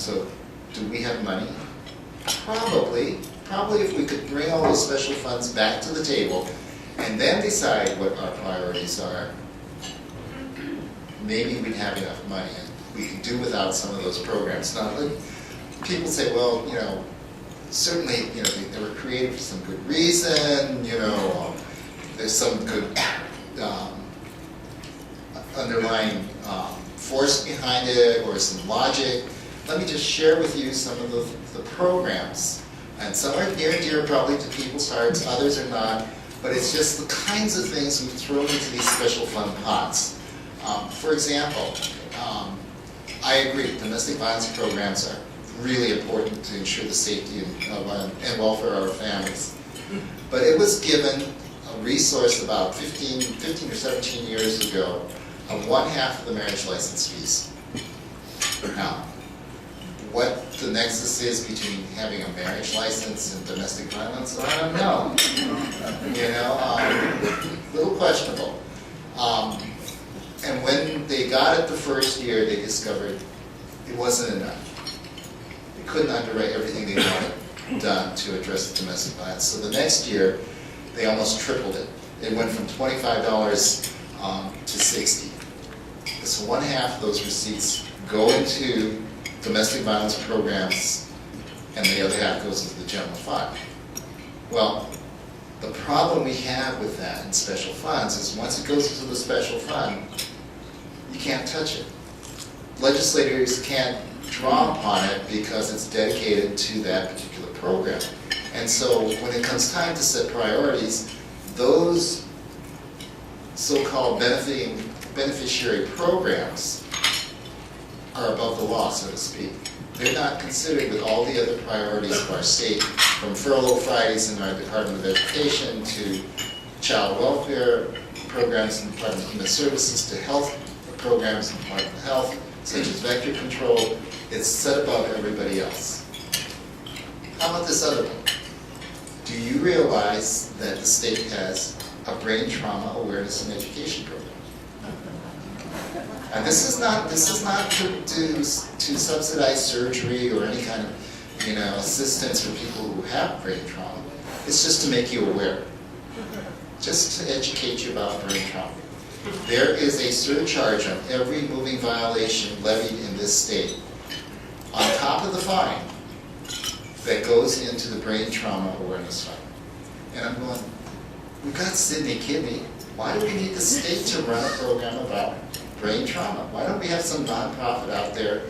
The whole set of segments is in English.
So, do we have money? Probably. Probably if we could bring all those special funds back to the table and then decide what our priorities are, maybe we'd have enough money and we could do without some of those programs. Now, people say, well, you know, certainly, you know, they were created for some good reason, you know, there's some good underlying force behind it or some logic. Let me just share with you some of the programs. And some are near and dear probably to people's hearts, others are not, but it's just the kinds of things we throw into these special fund pots. For example, I agree, domestic violence programs are really important to ensure the safety and welfare of our families. But it was given a resource about 15 or 17 years ago of 1/2 of the marriage license fees. Now, what the nexus is between having a marriage license and domestic violence, I don't know. You know, a little questionable. And when they got it the first year, they discovered it wasn't enough. They couldn't underwrite everything they wanted done to address domestic violence. So the next year, they almost tripled it. It went from $25 to $60. So 1/2 of those receipts go into domestic violence programs, and the other half goes into the general fund. Well, the problem we have with that in special funds is once it goes into the special fund, you can't touch it. Legislators can't draw upon it because it's dedicated to that particular program. And so when it comes time to set priorities, those so-called beneficiary programs are above the law, so to speak. They're not considered with all the other priorities of our state, from furlough Fridays in our Department of Education to child welfare programs in the Department of Human Services to health programs in the Department of Health, such as vector control. It's set above everybody else. How about this other one? Do you realize that the state has a brain trauma awareness and education program? And this is not to subsidize surgery or any kind of, you know, assistance for people who have brain trauma. It's just to make you aware, just to educate you about brain trauma. There is a surcharge on every moving violation levied in this state, on top of the fine, that goes into the brain trauma awareness fund. And I'm going, we've got Sydney Kidney. Why do we need the state to run a program about brain trauma? Why don't we have some nonprofit out there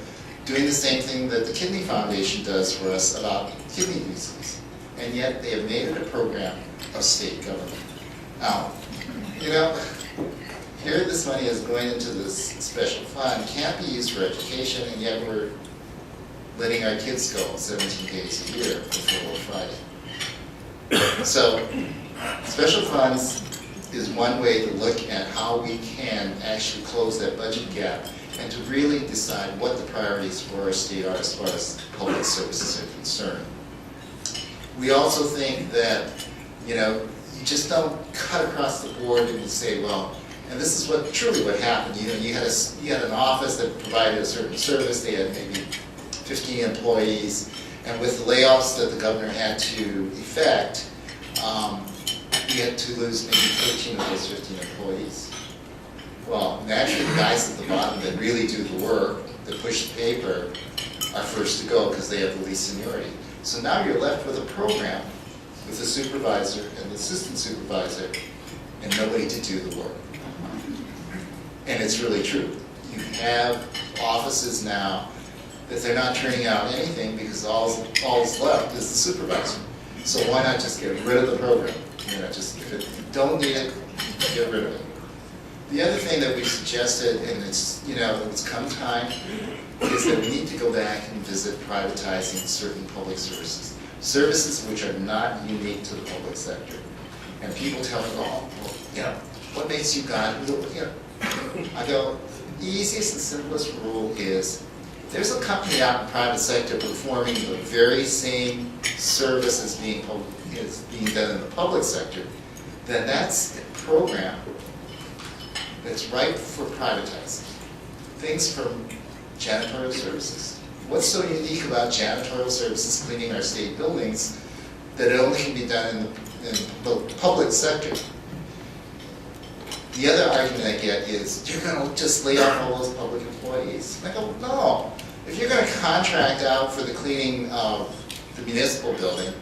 doing the same thing that the Kidney Foundation does for us about kidney disease? And yet they have made it a program of state government. Now, you know, here this money is going into this special fund, can't be used for education, and yet we're letting our kids go 17 days a year for Furlough Friday. So, special funds is one way to look at how we can actually close that budget gap and to really decide what the priorities for our state are as far as public services are concerned. We also think that, you know, you just don't cut across the board and you say, well, and this is truly what happened. You know, you had an office that provided a certain service. They had maybe 15 employees, and with the layoffs that the governor had to effect, we had to lose maybe 13 of those 15 employees. Well, naturally, the guys at the bottom that really do the work, that push the paper, are first to go because they have the least seniority. So now you're left with a program with the supervisor and the assistant supervisor and nobody to do the work. And it's really true. You have offices now that they're not turning out anything because all's left is the supervisor. So why not just get rid of the program? You know, just if you don't need it, get rid of it. The other thing that we suggested, and it's, you know, it's come time, is that we need to go back and visit privatizing certain public services. Services which are not unique to the public sector. And people tell me, oh, well, you know, what makes you God? You know, I go, the easiest and simplest rule is, if there's a company out in the private sector performing the very same service as being done in the public sector, then that's a program that's ripe for privatizing. Things from janitorial services, what's so unique about janitorial services cleaning our state buildings that it only can be done in the public sector? The other argument I get is, you're going to just lay off all those public employees. And I go, no. If you're going to contract out for the cleaning of the municipal building,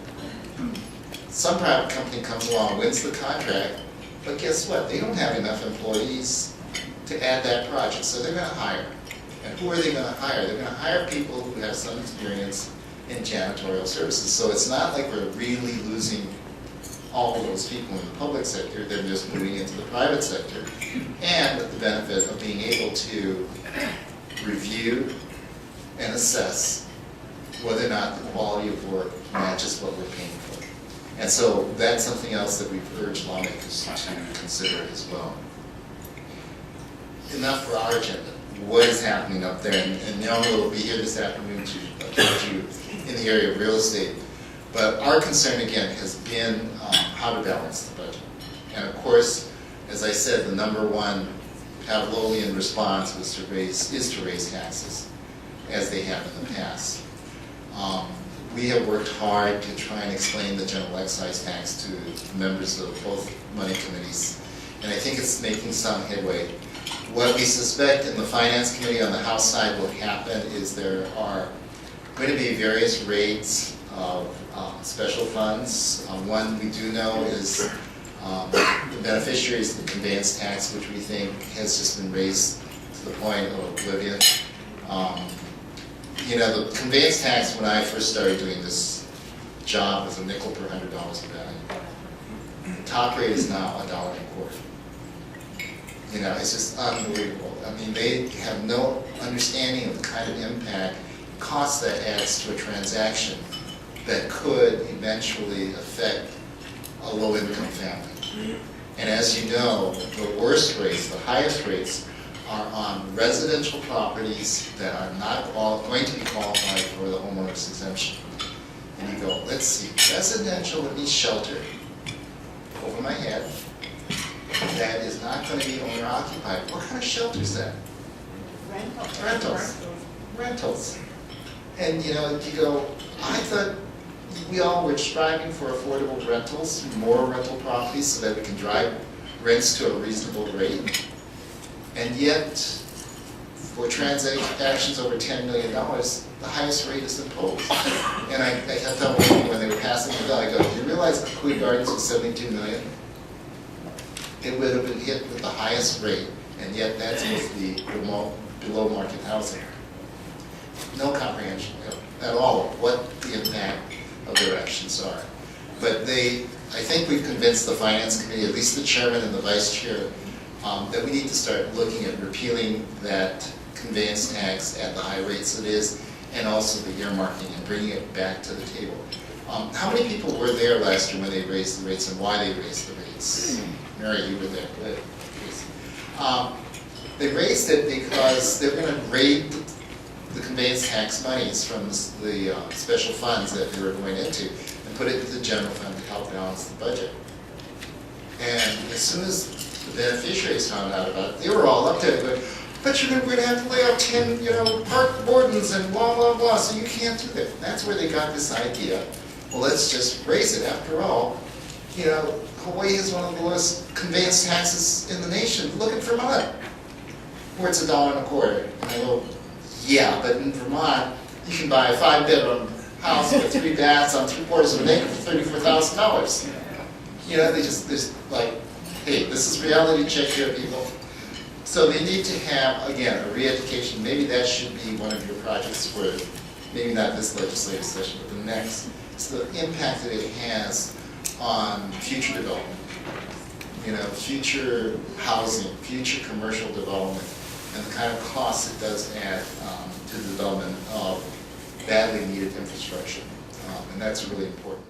some private company comes along, wins the contract, but guess what? They don't have enough employees to add that project, so they're going to hire. And who are they going to hire? They're going to hire people who have some experience in janitorial services. So it's not like we're really losing all of those people in the public sector, they're just moving into the private sector. And with the benefit of being able to review and assess whether or not the quality of work matches what we're paying for. And so that's something else that we've urged lawmakers to consider as well. Enough for our agenda. What is happening up there? And Young will be here this afternoon to update you in the area of real estate. But our concern, again, has been how to balance the budget. And of course, as I said, the number one Pavlovian response is to raise taxes, as they have in the past. We have worked hard to try and explain the general excise tax to members of both money committees, and I think it's making some headway. What we suspect in the Finance Committee on the House side will happen is there are going to be various rates of special funds. One we do know is the beneficiaries of the conveyance tax, which we think has just been raised to the point of oblivion. You know, the conveyance tax, when I first started doing this job, was a nickel per $100 of value. The top rate is now $1.25. You know, it's just unbelievable. I mean, they have no understanding of the kind of impact, cost that adds to a transaction that could eventually affect a low-income family. And as you know, the worst rates, the highest rates, are on residential properties that are not going to be qualified for the homeowner's exemption. And you go, let's see, residential would be shelter over my head that is not going to be owner-occupied. What kind of shelter is that? Rentals. And you know, you go, I thought we all were striving for affordable rentals, more rental properties so that we can drive rents to a reasonable rate. And yet, for transactions over $10 million, the highest rate is imposed. And I kept on waiting when they were passing the bill. I go, do you realize Kukui Gardens was $72 million? It would have been hit with the highest rate, and yet that's with the below market housing. No comprehension at all of what the impact of their actions are. But I think we've convinced the Finance Committee, at least the chairman and the vice chair, that we need to start looking at repealing that conveyance tax at the high rates it is, and also the earmarking and bringing it back to the table. How many people were there last year when they raised the rates and why they raised the rates? Mary, you were there. Good. They raised it because they're going to raid the conveyance tax monies from the special funds that they were going into and put it into the general fund to help balance the budget. And as soon as the beneficiaries found out about it, they were all up there going, but you're going to have to lay out 10, park wardens and blah, blah, blah, so you can't do that. And that's where they got this idea. Well, let's just raise it. After all, Hawaii has one of the lowest conveyance taxes in the nation. Look at Vermont, where it's $1.25. And I go, yeah, but in Vermont, you can buy a 5-bedroom house with 3 baths on 3/4 of an acre for $34,000. There's like, hey, this is reality check here, people. So they need to have, again, a re-education. Maybe that should be one of your projects for, maybe not this legislative session, but the next. It's the impact that it has on future development. Future housing, future commercial development, and the kind of costs it does add to the development of badly needed infrastructure. And that's really important.